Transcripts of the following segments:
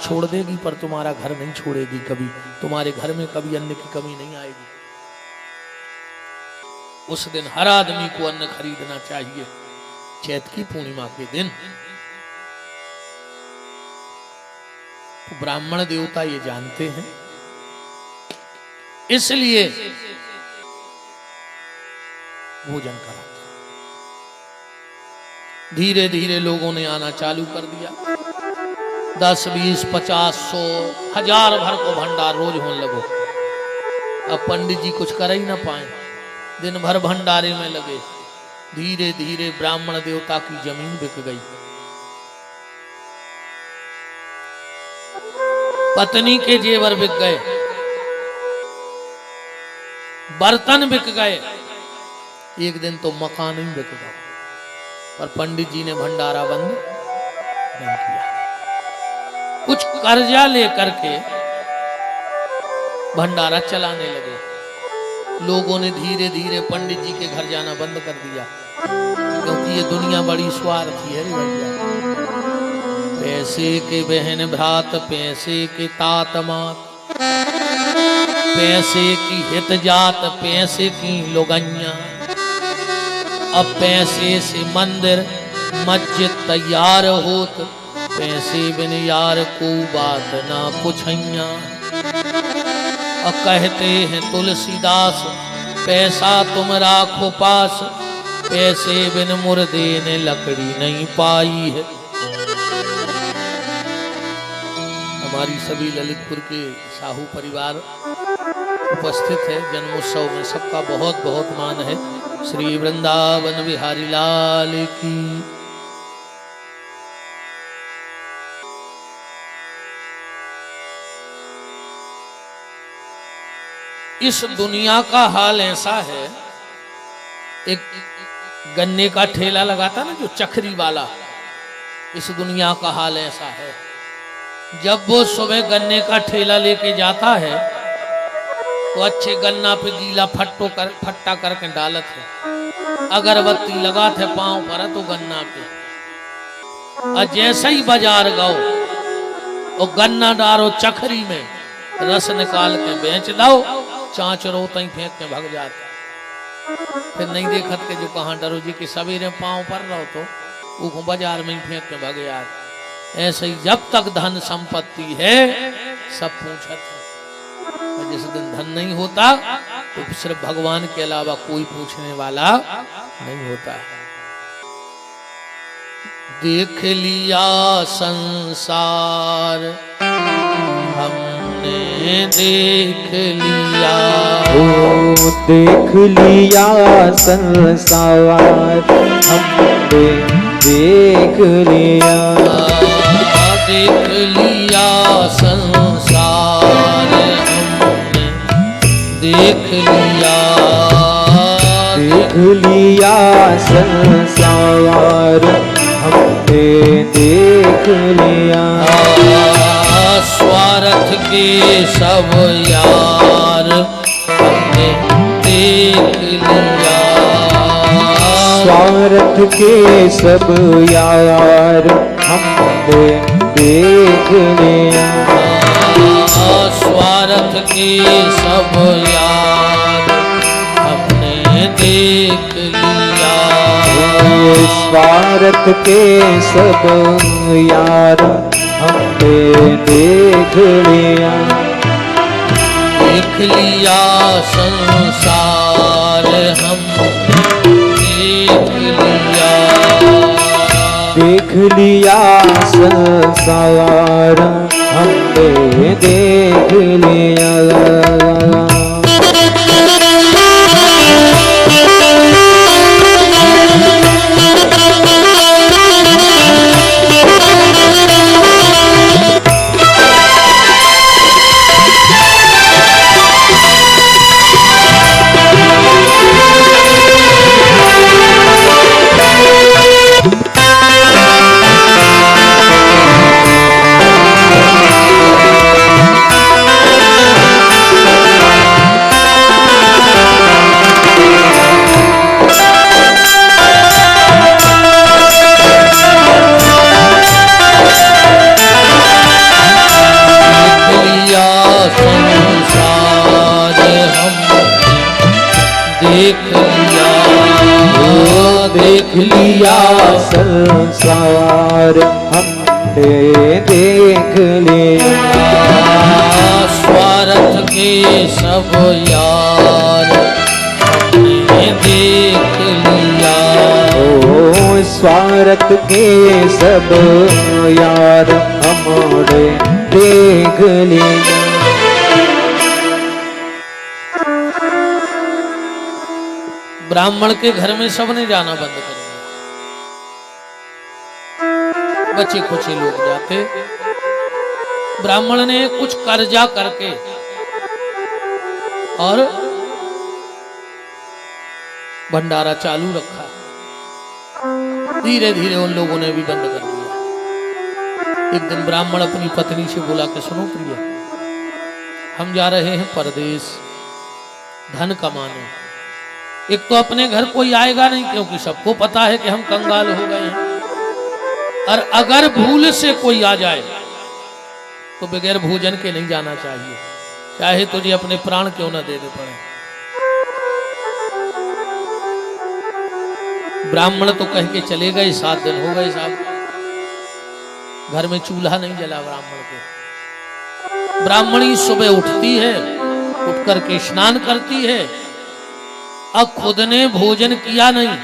छोड़ देगी पर तुम्हारा घर नहीं छोड़ेगी कभी। तुम्हारे घर में कभी अन्न की कमी नहीं आएगी। उस दिन हर आदमी को अन्न खरीदना चाहिए। चैत की पूर्णिमा के दिन तो ब्राह्मण देवता ये जानते हैं, इसलिए भोजन कराते। धीरे धीरे लोगों ने आना चालू कर दिया। 10, 20, 50, 100, 1000 भर को भंडार रोज होने लगो। अब पंडित जी कुछ कर ही ना पाए, दिन भर भंडारे में लगे। धीरे धीरे ब्राह्मण देवता की जमीन बिक गई, पत्नी के जेवर बिक गए, बर्तन बिक गए, एक दिन तो मकान ही बिक गया। पर पंडित जी ने भंडारा बंद नहीं किया। कुछ कर्जा लेकर के भंडारा चलाने लगे। लोगों ने धीरे धीरे पंडित जी के घर जाना बंद कर दिया, क्योंकि ये दुनिया बड़ी स्वार्थी है रे भैया। पैसे के बहन भ्रात, पैसे के तात मात, पैसे की हित जात, पैसे की लोगैया। अब पैसे से मंदिर मस्जिद तैयार होत, पैसे बिन यार को बात ना पुछैया। और कहते हैं तुलसीदास, पैसा तुम राखो पास, पैसे बिन मुर्दे ने लकड़ी नहीं पाई है। हमारी सभी ललितपुर के साहू परिवार उपस्थित है जन्मोत्सव में, सबका बहुत बहुत मान है। श्री वृंदावन बिहारी लाल की। इस दुनिया का हाल ऐसा है, एक गन्ने का ठेला लगाता ना जो चखरी वाला, इस दुनिया का हाल ऐसा है। जब वो सुबह गन्ने का ठेला लेके जाता है तो अच्छे गन्ना पे गीला फट्टा करके डालत है, अगरबत्ती लगात है पांव पर तो गन्ना पे। और जैसे ही बाजार गओ और गन्ना डारो चखरी में, रस निकाल के बेच दो, चाँच रो तई फेंक के भग जाता। फिर नहीं देखत के जो कहाँ डरो जी कि सवेरे पांव पर रहो तो वो बाजार में ही फेंक के भग जाता। ऐसे ही जब तक धन संपत्ति है सब पूछत है, और जिस दिन धन नहीं होता तो सिर्फ भगवान के अलावा कोई पूछने वाला नहीं होता है। देख लिया संसार हमने, देख लिया, ओ देख लिया संसार हमने, देख लिया, देख लिया संसार हमने, देख लिया, देख लिया संसार हमने, देख लिया। स्वार्थ के सब यार हमने देख लिया, स्वार्थ के सब यार हमने देख लिया, स्वार्थ के सब यार हमने देख लिया, स्वार्थ के सब यार हमने देख लिया। देख लिया संसार हमने देख लिया, देख लिया संसार हमने देख लिया। लिया संसार हमने देख लिया। स्वार्थ के सब यार हमने देख लिया। ओ स्वार्थ के सब यार हमने देख लिया। ब्राह्मण के घर में सबने जाना बंद कर दिया। बच्चे कुछ ही लोग जाते। ब्राह्मण ने कुछ कर्जा करके और भंडारा चालू रखा। धीरे धीरे उन लोगों ने भी बंद कर दिया। एक दिन ब्राह्मण अपनी पत्नी से बोला कि सुनो प्रिय, हम जा रहे हैं परदेश धन कमाने। एक तो अपने घर कोई आएगा नहीं क्योंकि सबको पता है कि हम कंगाल हो गए हैं, और अगर भूल से कोई आ जाए तो बगैर भोजन के नहीं जाना चाहिए, चाहे तुझे अपने प्राण क्यों ना देने पड़े। ब्राह्मण तो कह के चले गए। 7 दिन हो गए साहब, घर में चूल्हा नहीं जला ब्राह्मण के। ब्राह्मणी सुबह उठती है, उठ करके स्नान करती है, अब खुद ने भोजन किया नहीं।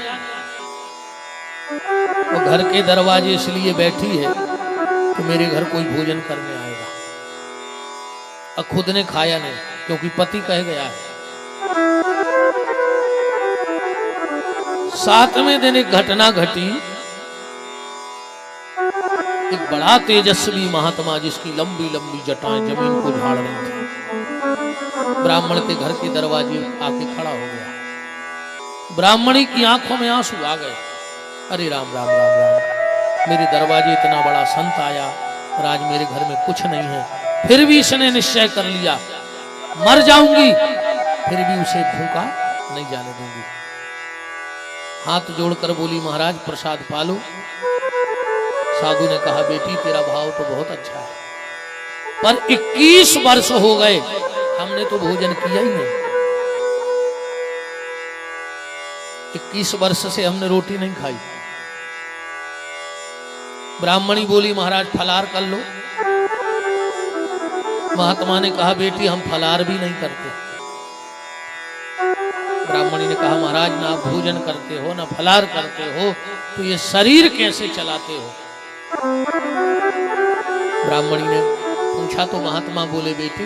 वो घर के दरवाजे इसलिए बैठी है कि मेरे घर कोई भोजन करने आएगा। अब खुद ने खाया नहीं क्योंकि पति कह गया है। 7वें दिन एक घटना घटी। एक बड़ा तेजस्वी महात्मा जिसकी लंबी लंबी जटाएं जमीन को झाड़ रही थी, ब्राह्मण के घर के दरवाजे आके खड़ा हो गया। ब्राह्मणी की आंखों में आंसू आ गए। अरे राम राम राम राम, मेरे दरवाजे इतना बड़ा संत आया और आज मेरे घर में कुछ नहीं है, फिर भी इसने निश्चय कर लिया मर जाऊंगी, फिर भी उसे भूखा नहीं जाने दूंगी। हाथ जोड़कर बोली महाराज प्रसाद पालो। साधु ने कहा बेटी तेरा भाव तो बहुत अच्छा है, पर 21 वर्ष हो गए हमने तो भोजन किया ही नहीं। 21 वर्ष से हमने रोटी नहीं खाई। ब्राह्मणी बोली महाराज फलार कर लो। महात्मा ने कहा बेटी हम फलार भी नहीं करते। ब्राह्मणी ने कहा महाराज ना आप भोजन करते हो ना फलार करते हो, तो ये शरीर कैसे चलाते हो? ब्राह्मणी ने पूछा तो महात्मा बोले बेटी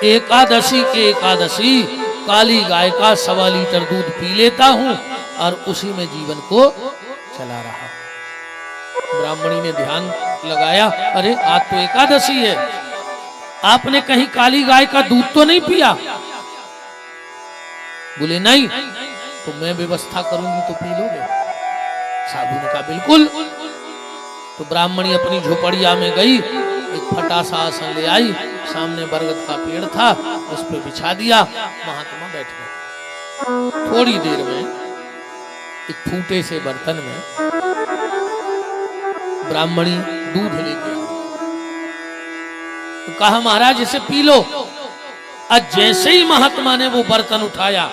एकादशी के एकादशी काली गाय का 1.25 लीटर दूध पी लेता हूं और उसी में जीवन को चला रहा। ब्राह्मणी ने ध्यान लगाया, अरे आज तो एकादशी है, आपने कहीं काली गाय का दूध तो नहीं पिया? बोले नहीं। तो मैं व्यवस्था करूंगी तो पी लोगे? साधु ने कहा बिल्कुल। तो ब्राह्मणी अपनी झोपड़िया में गई, एक फटा सा आसन ले आई, सामने बरगद का पेड़ था, उस पे बिछा दिया, महात्मा बैठ गए। थोड़ी देर में एक फूटे से बर्तन में ब्राह्मणी दूध लेके आई। तो कहा महाराज इसे पी लो। आज जैसे ही महात्मा ने वो बर्तन उठाया,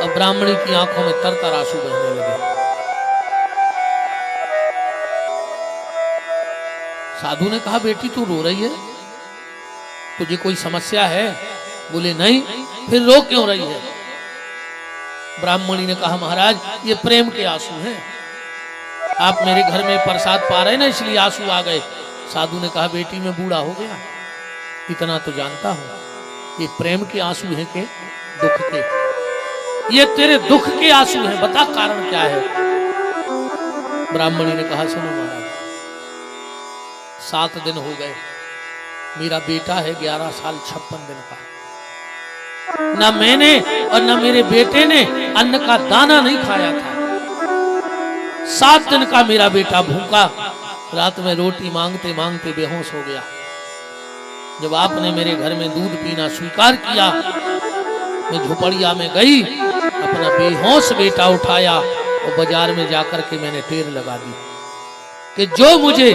अब ब्राह्मणी की आंखों में तरतर आंसू बहने लगे। साधु ने कहा बेटी तू रो रही है, तुझे कोई समस्या है? बोले नहीं। फिर रो क्यों रही है? ब्राह्मणी ने कहा महाराज ये प्रेम के आंसू हैं, आप मेरे घर में प्रसाद पा रहे ना इसलिए आंसू आ गए। साधु ने कहा बेटी मैं बूढ़ा हो गया, इतना तो जानता हूं, ये प्रेम के आंसू हैं के दुख के? ये तेरे दुख के आंसू हैं, बता कारण क्या है? ब्राह्मणी ने कहा सुनो महाराज 7 दिन हो गए, मेरा बेटा है 11 साल 56 दिन का, ना मैंने और ना मेरे बेटे ने अन्न का दाना नहीं खाया था। 7 दिन का मेरा बेटा भूखा, रात में रोटी मांगते मांगते बेहोश हो गया। जब आपने मेरे घर में दूध पीना स्वीकार किया, मैं झोपड़िया में गई, अपना बेहोश बेटा उठाया और बाजार में जाकर के मैंने टेर लगा दी कि जो मुझे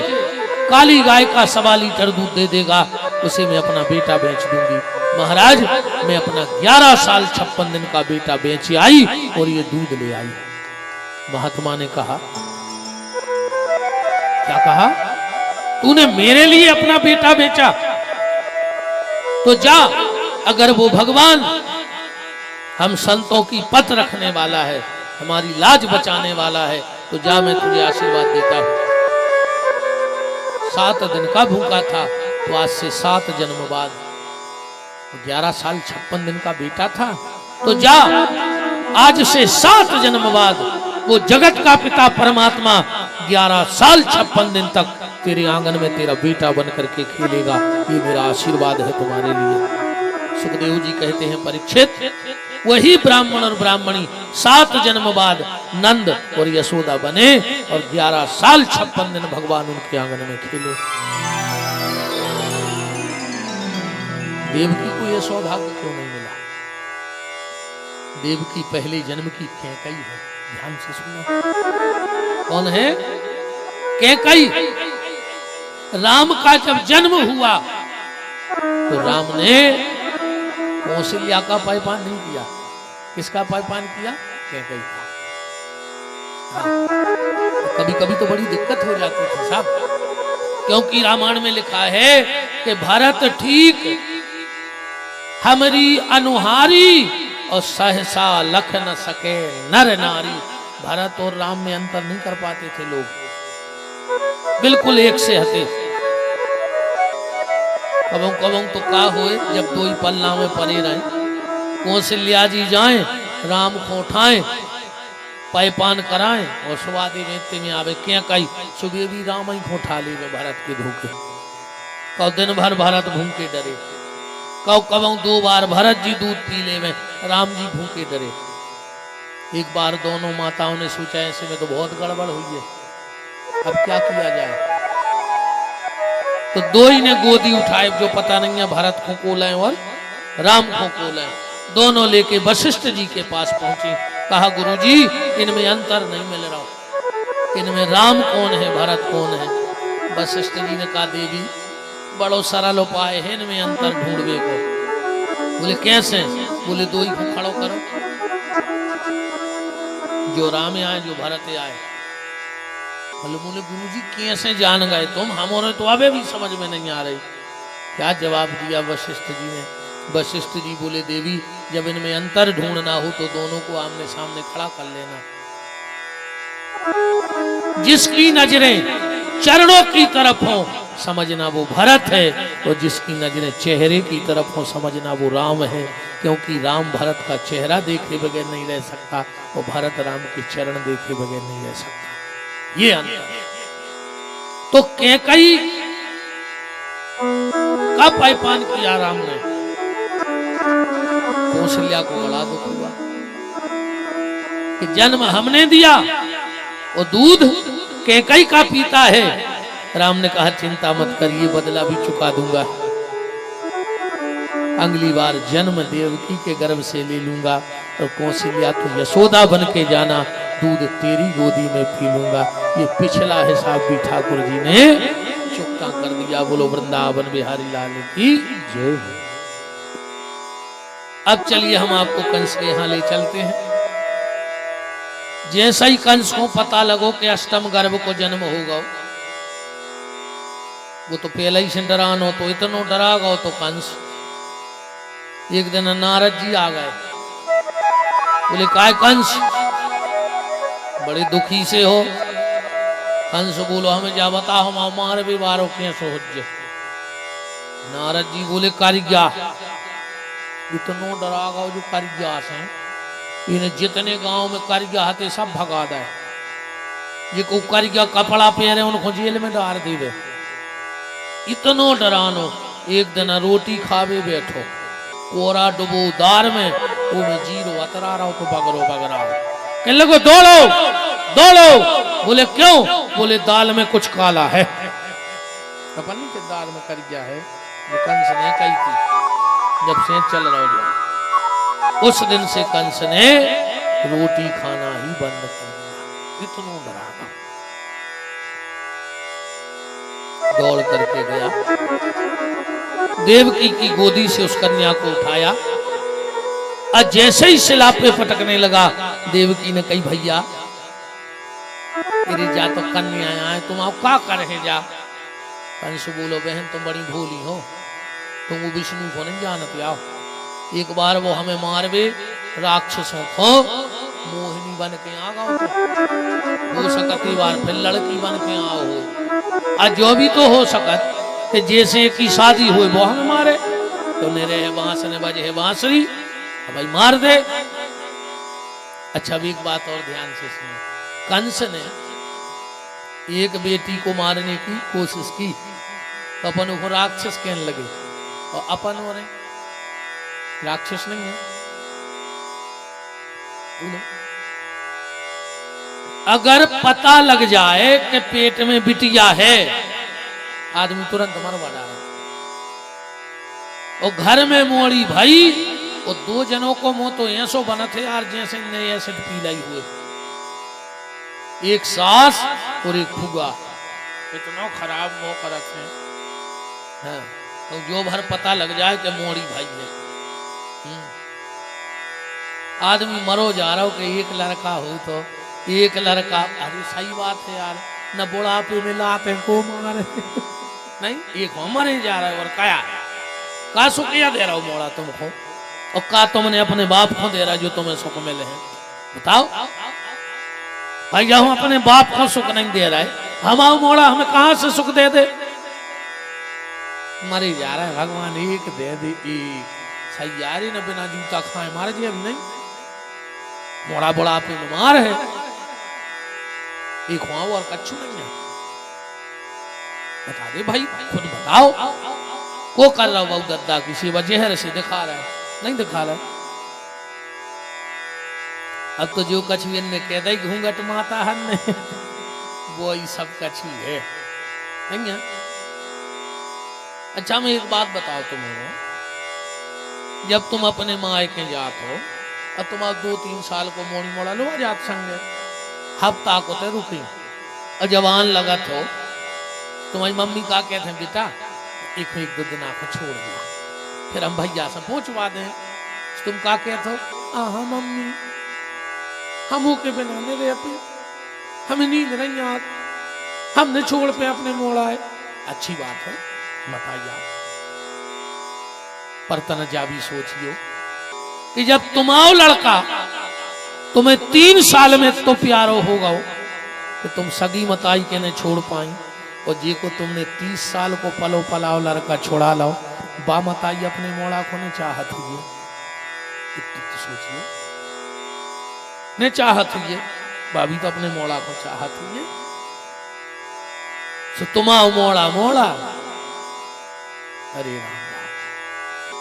काली गाय का 1.25 लीटर दूध दे देगा उसे मैं अपना बेटा बेच दूंगी। महाराज मैं अपना 11 साल 56 दिन का बेटा बेची आई और ये दूध ले आई। महात्मा ने कहा, क्या कहा? तूने मेरे लिए अपना बेटा बेचा? तो जा, अगर वो भगवान हम संतों की पथ रखने वाला है, हमारी लाज बचाने वाला है, तो जा, मैं तुझे आशीर्वाद देता हूं। 7 दिन का भूखा था, तो आज से 7 जन्म बाद 11 साल 56 दिन का बेटा था, तो जा, आज से 7 जन्म बाद वो जगत का पिता परमात्मा 11 साल 56 दिन तक तेरे आंगन में तेरा बेटा बन करके खेलेगा। ये मेरा आशीर्वाद है तुम्हारे लिए। सुखदेव जी कहते हैं, परीक्षित, वही ब्राह्मण और ब्राह्मणी 7 जन्म बाद नंद और यशोदा बने और 11 साल 56 दिन भगवान उनके आंगन में खेले। देवकी को यह सौभाग्य क्यों नहीं मिला? देवकी पहले जन्म की कैकई है। ध्यान से सुनना। कौन है? कैकई। राम का जब जन्म हुआ तो राम ने कौशल्या का पायपान नहीं किया। किसका पायपान किया? कैकई का। कभी कभी तो बड़ी दिक्कत हो जाती थी साहब, क्योंकि रामायण में लिखा है कि भरत ठीक हमारी अनुहारी और सहसा लख न सके नर नारी। भरत और राम में अंतर नहीं कर पाते थे लोग, बिल्कुल एक से हटे। कबों कबों तो का हुए, जब दो ही पल्ला में पड़े रहे, कौशल्या जी जाएं, राम को उठाएं, पायपान कराएं और स्वादे वेते में आवे क्या कही सुबह भी राम ही को उठा ले भरत के धोखे। कौ दिन भर भरत भूखे डरे, कौ कबों 2 बार भरत जी दूध पी ले में, राम जी भूखे डरे। एक बार दोनों माताओं ने सोचा ऐसे में तो बहुत गड़बड़ हुई है, अब क्या किया जाए। तो 2 ही ने गोदी उठाए, जो पता नहीं है भरत को कोलाएं और राम को कोलाएं। दोनों लेके वशिष्ठ जी के पास पहुंचे। कहा, गुरुजी इनमें अंतर नहीं मिल रहा, इनमें राम कौन है भरत कौन है? वशिष्ठ जी ने कहा, देवी बड़ो सरल उपाय है, इनमें अंतर ढूंढवे को। बोले कैसे? बोले 2 ही को खड़ो करो, जो राम आए जो भरत आए। बोले गुरुजी कैसे जान गए तुम? हमारे तो अबे भी समझ में नहीं आ रही। क्या जवाब दिया वशिष्ठ जी ने? वशिष्ठ जी बोले, देवी जब इनमें अंतर ढूंढना हो तो दोनों को आमने सामने खड़ा कर लेना। जिसकी नजरें चरणों की तरफ हो समझना वो भरत है, और जिसकी नजरें चेहरे की तरफ हो समझना वो राम है। क्योंकि राम भरत का चेहरा देखे बगैर नहीं रह सकता और भरत राम के चरण देखे बगैर नहीं रह सकता। ये अंतर। तो कैकई का पायपान किया राम ने, कौशल्या को बड़ा दुख हुआ कि जन्म हमने दिया और दूध कैकई का पीता है। राम ने कहा, चिंता मत करिए, बदला भी चुका दूंगा। अगली बार जन्म देवकी के गर्भ से ले लूंगा और कौशल्या तो यशोदा बन के जाना, दूध तेरी गोदी में पी लूंगा। ये पिछला हिसाब भी ठाकुर जी ने चुकता कर दिया। बोलो वृंदावन बिहारी लाल की जय। अब चलिए हम आपको कंस के यहां ले चलते हैं। जैसा ही कंस को पता लगो कि अष्टम गर्भ को जन्म होगा, वो तो पहले ही से डरान हो, तो इतना डरा गो तो कंस। एक दिन नारद जी आ गए, बोले, काय कंस बड़े दुखी से हो? कंस बोलो, हमें जा बता, हम हमारे भी बारो कैसे हो जे। नारद जी बोले, कारिया इतनो डरा गो जो कारिया से इन्हें जितने गांव में कारिया आते सब भगा दे। ये को कारिया कपड़ा पहने उनको जेल में डाल देवे। इतनो डरानो। एक दिन रोटी खावे बैठो, कोरा डुबो दार में, वो में जीरो अतरा रहा हो तो बगरो बगराओ। कहने लगो, दौड़ो दौड़ो। बोले क्यों? बोले दाल में कुछ काला है। पता नहीं कि दाल में कारिया है। वो कंस ने कही थी जब से चल रहा हो। उस दिन से कंस ने रोटी खाना ही बंद कर दिया। इतना डराना। दौड़ करके गया, देवकी की गोदी से उस कन्या को उठाया और जैसे ही शिला पे पटकने लगा, देवकी ने कही भैया तेरी जा तो कन्या आए, तुम आओ का करे जा। कंस बोलो बहन तुम बड़ी भोली हो, तुम वो विष्णु को नहीं जानते, आओ एक बार वो हमें मारवे, राक्षसों को मोहिनी बन के आ गओ, तो हो सकत एक बार फिर लड़की बन के आओ हो, आज जो भी तो हो सकत कि जैसे की शादी हुई वो हमें मारे, तो नेरे है बांस ने बजे है बांसुरी, भाई मार दे। अच्छा अब एक बात और ध्यान से सुनो, कंस ने एक बेटी को मारने की कोशिश की तो अपन को राक्षस कहने लगे, और अपन हो रहे राक्षस नहीं है। अगर पता लग जाए कि पेट में बिटिया है, आदमी तुरंत मरवा डाले, और घर में मोड़ी भाई, और दो जनों को मुंह तो ऐसो बना थे यार जैसे नए एसिड पीलाई हुए, एक सास और एक फुगा, इतना खराब मुंह करत है। हाँ, तो जो भर पता लग जाए कि मोड़ी भाई है, आदमी मरो जा रहा हो कि एक लड़का हो तो एक लड़का, अरे सही बात है यार, न बुढ़ापे में लाते को मारे नहीं, एक हो मरे जा रहा है, और का सुख क्या दे रहा हो मोड़ा तुमको, और का तुमने अपने बाप को दे रहा जो तुम्हें सुख मिले हैं, बताओ भाई। हम अपने बाप को सुख नहीं दे रहा है, हम आओ मोड़ा हमें कहां से सुख दे दे, मरे जा रहा है भगवान एक दे दे, एक सही यार न बिना जूता खाए मार जी, अभी नहीं मोड़ा बुढ़ापे में मार है, एक हुआ और कच्छु नहीं है, बता दे भाई खुद बताओ, को कर रहा हो बहु दद्दा की सेवा जहर से दिखा रहा है, नहीं दिखा रहा है। अब तो जो कछु ने कह दे घूंघट माता हन वो ही सब कछु है, नहीं है। अच्छा मैं एक बात बताओ तुम्हें, जब तुम अपने माए के जात हो और तुम्हारा 2-3 साल को मोड़ी मोड़ा लो जात संगे, हफ्ता को ते रुकी और जवान लगत हो, तुम्हारी मम्मी का कहते हैं बेटा एक 1-2 दिन आपको छोड़ दिया, फिर हम भैया से पहुंचवा दें, तुम का कहते हो हाँ मम्मी हम के बिना नहीं रहते, हमें नींद नहीं आती, हमने छोड़ पे अपने मोड़ा है, अच्छी बात है बताइए, पर तनजा भी सोचियो कि जब तुम आओ लड़का तुम्हें 3 साल में तो प्यारो होगा कि तुम सगी मताई के न छोड़ पाई, और जी को तुमने 30 साल को पलो पलाओ लड़का छोड़ा लो, बा मताई अपने मोड़ा को ने चाहत हुई, तो सोचिए ने चाहत हुई, भाभी तो अपने मोड़ा को चाहत हुई, तो तुम आओ मोड़ा मोड़ा, अरे राम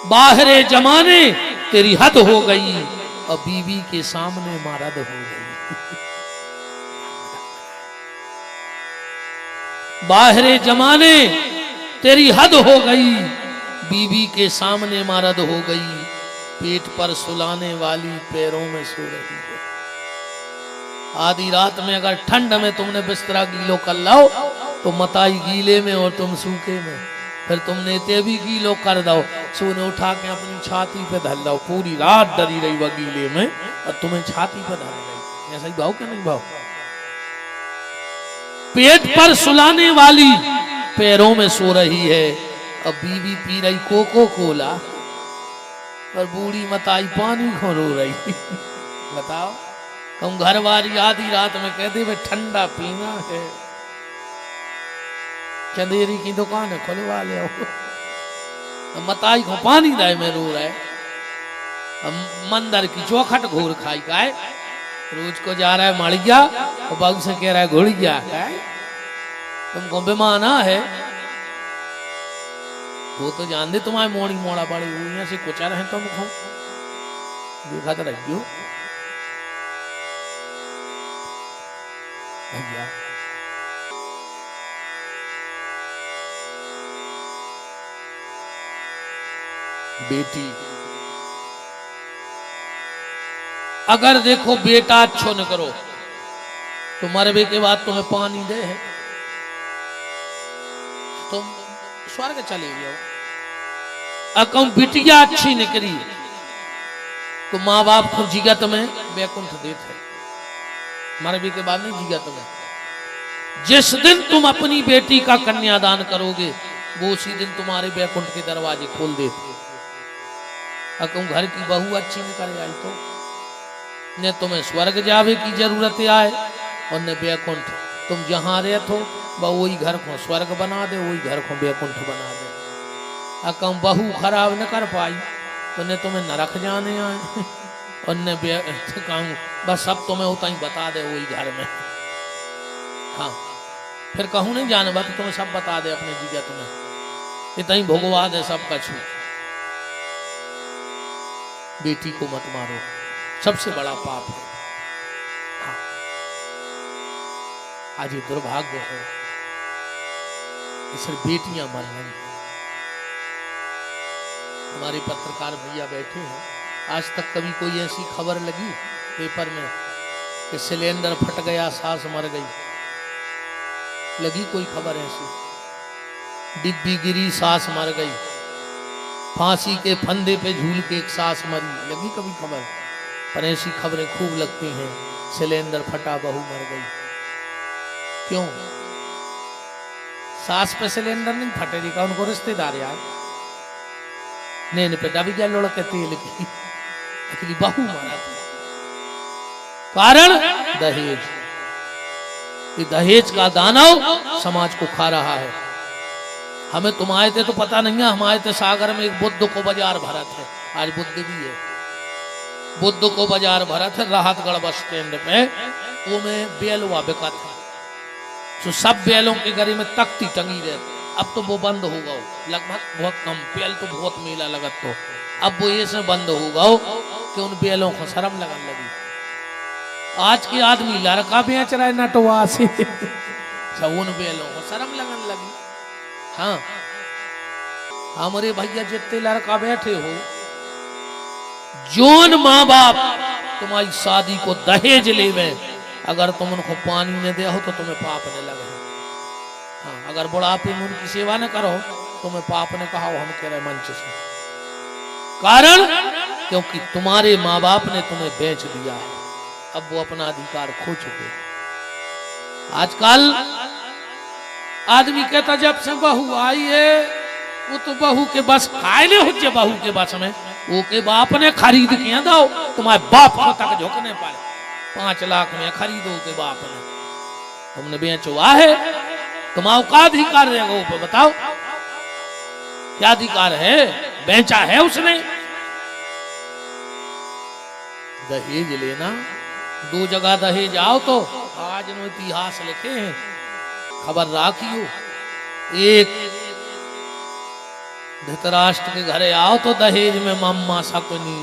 बाहरे जमाने तेरी हद हो गई, और बीवी के सामने मर्द हो गई, बाहरे जमाने तेरी हद हो गई, बीवी के सामने मर्द हो गई, पेट पर सुलाने वाली पैरों में सो रही है। आधी रात में अगर ठंड में तुमने बिस्तरा गीलो कर लाओ तो मताई गीले में और तुम सूखे में, फिर तुमने ते भी गीलो कर दो, सोने उठा के अपनी छाती पे धर दो, पूरी रात डरी रही वह गीले में और तुम्हें छाती पे धर रही, ऐसा ही भाव क्या नहीं भाव। पेट पर सुलाने वाली पैरों में सो रही है, अब बीवी पी रही कोको कोला और बूढ़ी मताई पानी खो रो रही बताओ, तुम घर वाली आधी रात में कहते वे ठंडा पीना है, चंदेरी की दुकान है खुलवा ले, मताई को पानी दाए में रो रहे, मंदर की चौखट घोर खाई गाय, रोज को जा रहा है मड़िया और बाबू से कह रहा है घुड़िया, तुमको बेमाना है, वो तो जान दे तुम्हारे मोड़ी मोड़ा बड़ी हुई से कुछ रहे तुमको, देखा तो रहियो भैया। बेटी अगर देखो बेटा अच्छो न करो तो मरबे के बाद तुम्हें पानी दे है, तुम स्वर्ग चले जाओ, अकम बिटिया अच्छी निकली तो माँ बाप को जिगत में वैकुंठ देते, मरने के बाद नहीं जिगत में। जिस दिन तुम अपनी बेटी का कन्यादान करोगे वो उसी दिन तुम्हारे वैकुंठ के दरवाजे खोल देते। अकम घर की बहू अच्छी न करे आई तो न तुम्हें स्वर्ग जावे की जरूरत आए और न वैकुंठ। तुम जहां रहते हो वही घर को स्वर्ग बना दे, वही घर को वैकुंठ बना दे। अकम बहू खराब न कर पाई तो न तुम्हें नरक जाने आए और न कहूँ बस सब तुम्हें उतना ही बता दे वही घर में। हाँ फिर कहूँ नहीं जानवा तो तुम्हें सब बता दे अपने जिगत में, इतना ही भोगवा दे सब कछु। बेटी को मत मारो, सबसे बड़ा पाप है। हाँ आज ये दुर्भाग्य है कि सिर्फ बेटियां मर रही हैं। हमारे पत्रकार भैया बैठे हैं, आज तक कभी कोई ऐसी खबर लगी पेपर में कि सिलेंडर फट गया सास मर गई? लगी कोई खबर ऐसी? डिब्बी गिरी सास मर गई, फांसी के फंदे पे झूल के एक सास मरी, लगी कभी खबर? पर ऐसी खबरें खूब लगती हैं, सिलेंडर फटा बहू मर गई। क्यों? सास पे सिलेंडर नहीं फटेगा, उनको रिश्तेदार यार नैन पे डब गया लुढ़ के तेल की, अकेली बहू मारा था। कारण दहेज। ये दहेज का दानव समाज को खा रहा है। हमें तुम आए थे तो पता नहीं है, हम आए थे सागर में एक बुद्ध को बाजार भरत है, आज बुद्ध भी है। बुद्ध को बाजार भरत है राहतगढ़ बस स्टैंड पे, वो में बेलवा बिका था। तो सब बैलों के गले में तख्ती टंगी रहती। अब तो वो बंद हो गया, लगभग बहुत कम बैल तो बहुत मेला लगत तो अब वो ये से बंद हो गया कि उन बैलों को शर्म लगन लगी। आज के आदमी लड़का बेच रहा है नटवा से सब उन बैलों को शर्म लगन लगी। हाँ हमारे भैया जितने लड़का बैठे हो, जोन माँ बाप तुम्हारी शादी को दहेज लेवे, अगर तुम उनको पानी न दे हो तो तुम्हें पाप न लगे। हाँ अगर बुढ़ापे में उनकी सेवा न करो तुम्हें पाप ने कहा हम कह रहे मंच से। कारण क्योंकि तुम्हारे माँ बाप ने तुम्हें बेच दिया है, अब वो अपना अधिकार खो चुके। आजकल आदमी कहता जब से बहू आई है वो तो बहू के बस कायले हो जाए, बहू के बस में वो के बाप ने खरीद के दो, तुम्हारे बाप को तक झुकने पाए 5 लाख में खरीदो के बाप ने, तुमने बेचवा है, तुम्हारा का अधिकार रहेगा ऊपर? बताओ क्या अधिकार है? बेचा है उसने। दहेज लेना 2 जगह दहेज आओ तो आज नो इतिहास लिखे हैं, खबर राखियो। एक धृतराष्ट्र के घरे आओ तो दहेज में मम्मा शकुनी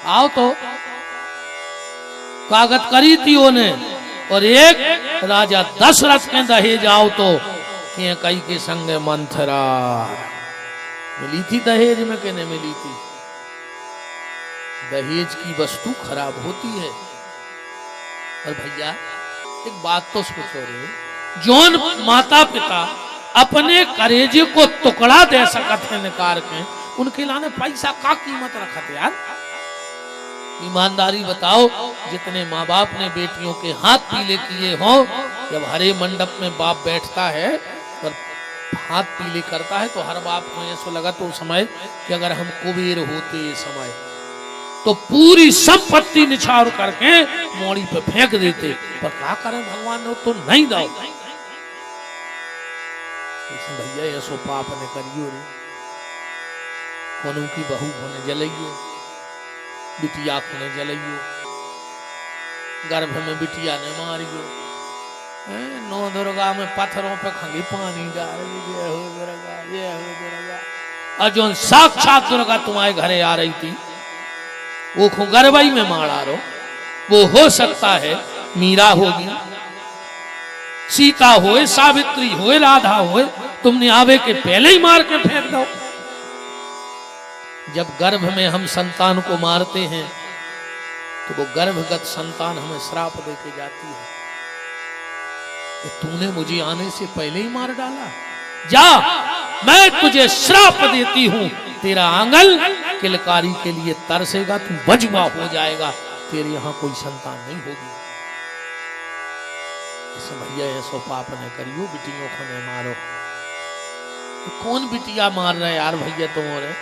आओ तो कागज करी थी उन्हें, और एक राजा दशरथ के दहेज आओ तो कई के संग मंथरा मिली थी दहेज में कि नहीं मिली थी? दहेज की वस्तु खराब होती है। और भैया एक बात तो सोचो रे, जोन माता पिता अपने करेजे को टुकड़ा दे सकते हैं निकाल के, उनके लाने पैसा का कीमत रखते यार? ईमानदारी बताओ, जितने माँ बाप ने बेटियों के हाथ पीले किए हो, जब हरे मंडप में बाप बैठता है और हाथ पीले करता है तो हर बाप को ऐसा लगा तो समय कि अगर हम कुबेर होते समय तो पूरी संपत्ति निछावर करके मोड़ी पे फेंक देते, पर क्या करें भगवान ने तो नहीं दो। भैया ऐसो पाप ने करियो रे, कोनों की बहू होने जलाइयो, बिटिया को ने जलाइयो, गर्भ में बिटिया ने मारियो, नौ दुर्गा में पत्थरों पे खंगी पानी डाल, जय हो दुर्गा, जय हो दुर्गा। और जो साक्षात दुर्गा तुम्हारे घरे आ रही थी वो गर्भई में मारा रो, वो हो सकता है मीरा होगी, सीता होए, सावित्री होए, राधा होए, तुमने आवे के पहले ही मार के फेंक दो। जब गर्भ में हम संतान को मारते हैं तो वो गर्भगत संतान हमें श्राप देके जाती है कि तूने मुझे आने से पहले ही मार डाला, जा मैं तुझे श्राप देती हूं, तेरा आंगन किलकारी के लिए तरसेगा, तू बजुआ हो जाएगा, तेरे यहां कोई संतान नहीं होगी। भैया ऐसो पाप न करियो, बिटियों को न मारो। तो कौन बिटिया मार रहे यार भैया तुम्हारे?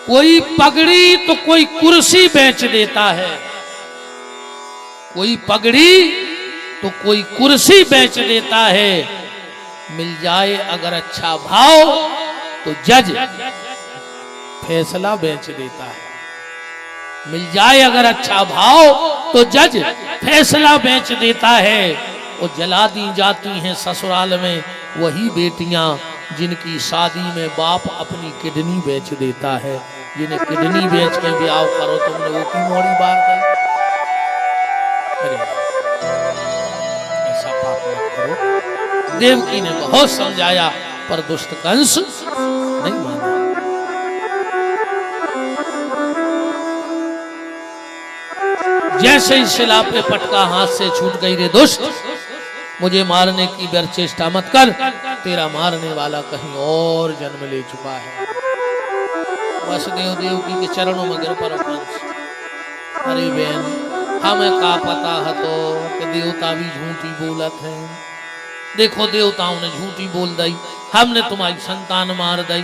कोई पगड़ी तो कोई कुर्सी बेच देता है, कोई पगड़ी तो कोई कुर्सी बेच देता है। मिल जाए अगर अच्छा भाव तो जज फैसला बेच देता है। मिल जाए अगर अच्छा भाव तो जज फैसला बेच देता है। और जला दी जाती हैं ससुराल में वही बेटियां जिनकी शादी में बाप अपनी किडनी बेच देता है। जिन्हें किडनी बेच के ब्याह करो तुमने वो की मोड़ी बार दी। अरे ऐसा पाप मत करो। देवकी ने बहुत समझाया पर दुष्ट कंस नहीं माना। जैसे ही शिला पे पटका हाथ से छूट गई, रे दुष्ट मुझे मारने की व्यर्थ चेष्टा मत कर, तेरा मारने वाला कहीं और जन्म ले चुका है। वसुदेव देवकी के चरणों में गिर पड़ा कंस। अरे बहन हमें का पता है तो कि देवता भी झूठी बोलत है। देखो देवताओं ने झूठी बोल दी, हमने तुम्हारी संतान मार दी।